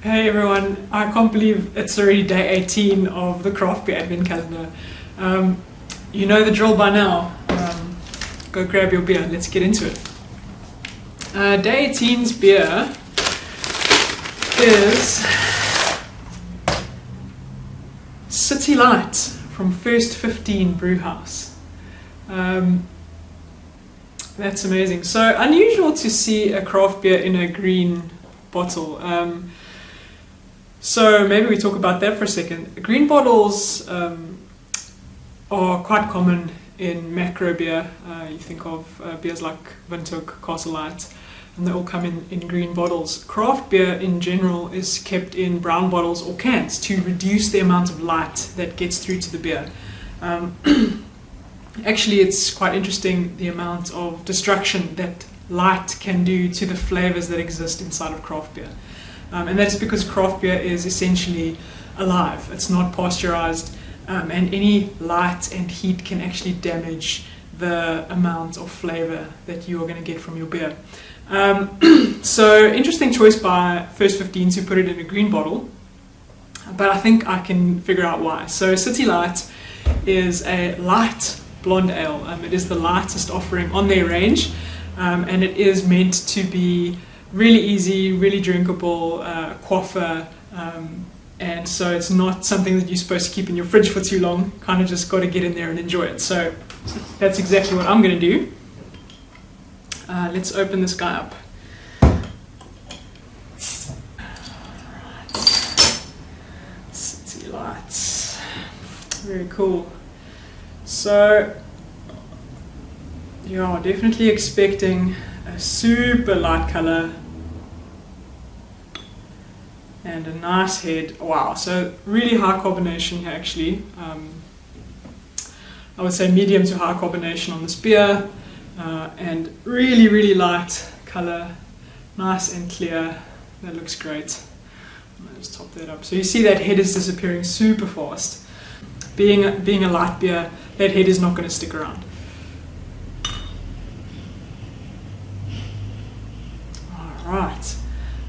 Hey everyone, I can't believe it's already day 18 of the craft beer advent calendar. You know the drill by now. Go grab your beer, let's get into it. Day 18's beer is City Light from First 15 Brewhouse. That's amazing. So unusual to see a craft beer in a green bottle. So maybe we talk about that for a second. Green bottles are quite common in macro beer. You think of beers like Windhoek, Castle Light, and they all come in green bottles. Craft beer in general is kept in brown bottles or cans to reduce the amount of light that gets through to the beer. Actually, it's quite interesting the amount of destruction that light can do to the flavors that exist inside of craft beer. And that's because craft beer is essentially alive. It's not pasteurized, and any light and heat can actually damage the amount of flavor that you are going to get from your beer. So interesting choice by First 15 to put it in a green bottle, but I think I can figure out why. So City Light is a light blonde ale. It is the lightest offering on their range, and it is meant to be really easy, really drinkable, quaffer, and so it's not something that you're supposed to keep in your fridge for too long. Kind of just got to get in there and enjoy it. So that's exactly what I'm going to do. Let's open this guy up. Right. City Lights. Very cool. So, yeah, definitely expecting a super light color and a nice head. Wow, so really high carbonation here actually. I would say medium to high carbonation on this beer, and really light color, nice and clear. That looks great. I'll just top that up. So you see that head is disappearing super fast. Being a light beer, that head is not going to stick around. Alright,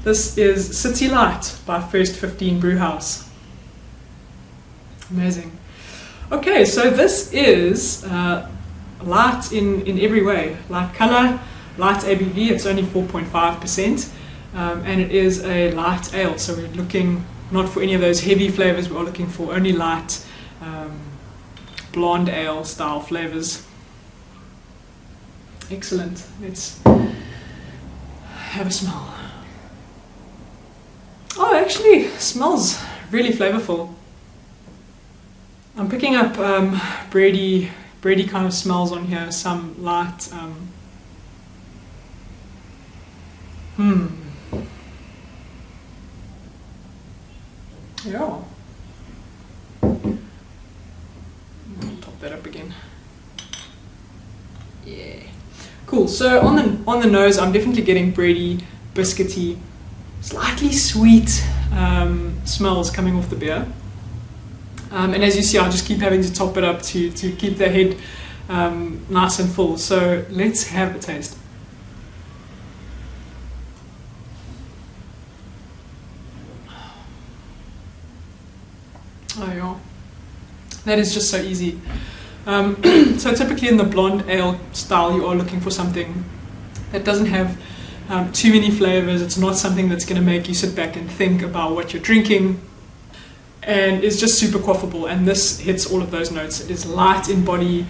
this is City Light by First 15 Brewhouse. Amazing. Okay, so this is light in every way. Light color, light ABV, it's only 4.5%, and it is a light ale, so we're looking not for any of those heavy flavors, we're looking for only light blonde ale style flavors. Excellent. Let's have a smell. Oh, actually, smells really flavorful. I'm picking up bready kind of smells on here. Some light. Yeah. Top that up again. Yeah. Cool. So on the nose, I'm definitely getting bready, biscuity, slightly sweet smells coming off the beer. And as you see, I'll just keep having to top it up to keep the head nice and full. So let's have a taste. Oh yeah, that is just so easy. So typically in the blonde ale style, you are looking for something that doesn't have too many flavors. It's not something that's going to make you sit back and think about what you're drinking, and it's just super quaffable, and this hits all of those notes. It is light in body,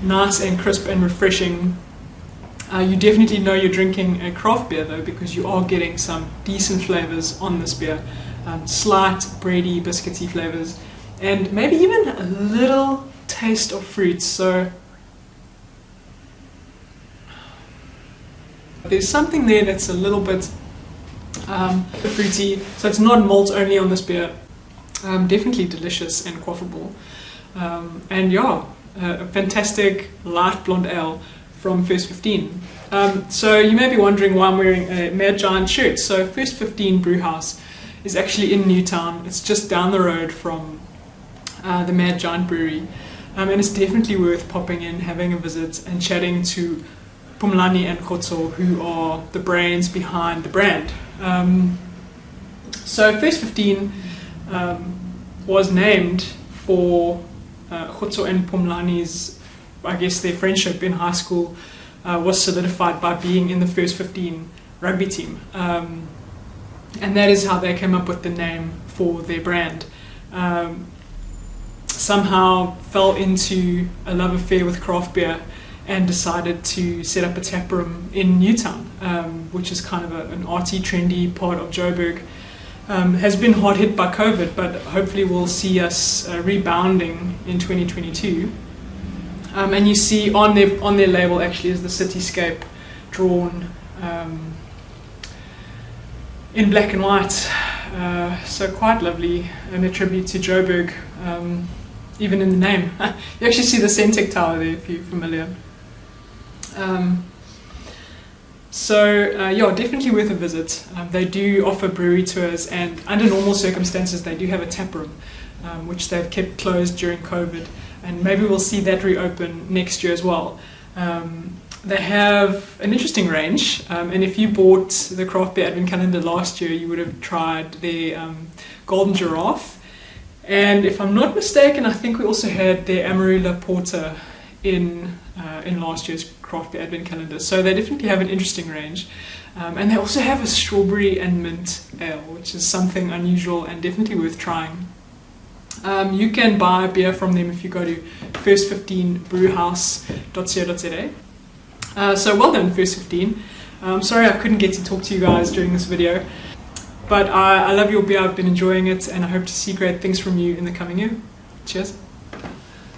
nice and crisp and refreshing. You definitely know you're drinking a craft beer though, because you are getting some decent flavors on this beer. Slight bready, biscuity flavors, and maybe even a little taste of fruits. So there's something there that's a little bit fruity. So it's not malt only on this beer. Definitely delicious and quaffable. And yeah, a fantastic light blonde ale from First 15. So you may be wondering why I'm wearing a Mad Giant shirt. So First 15 Brewhouse is actually in Newtown. It's just down the road from the Mad Giant Brewery. And it's definitely worth popping in, having a visit, and chatting to Pumlani and Khotso, who are the brains behind the brand. So First 15 was named for Khotso and Pumlani's, I guess their friendship in high school was solidified by being in the First 15 rugby team. And that is how they came up with the name for their brand. Somehow fell into a love affair with craft beer and decided to set up a tap room in Newtown, which is kind of an arty, trendy part of Joburg. Has been hard hit by COVID, but hopefully we'll see us rebounding in 2022. And you see on their label actually is the cityscape drawn in black and white, so quite lovely, and a tribute to Joburg, even in the name. You actually see the Centec Tower there if you're familiar. Yeah, definitely worth a visit. They do offer brewery tours, and under normal circumstances they do have a tap room, which they've kept closed during COVID, and maybe we'll see that reopen next year as well. They have an interesting range, and if you bought the craft beer advent calendar last year, you would have tried their golden giraffe, and if I'm not mistaken, I think we also had their Amarula Porter in last year's craft beer advent calendar. So they definitely have an interesting range, and they also have a strawberry and mint ale, which is something unusual and definitely worth trying. You can buy beer from them if you go to first15brewhouse.co.za. So well done, First 15. Sorry I couldn't get to talk to you guys during this video, but I love your beer, I've been enjoying it, and I hope to see great things from you in the coming year. Cheers.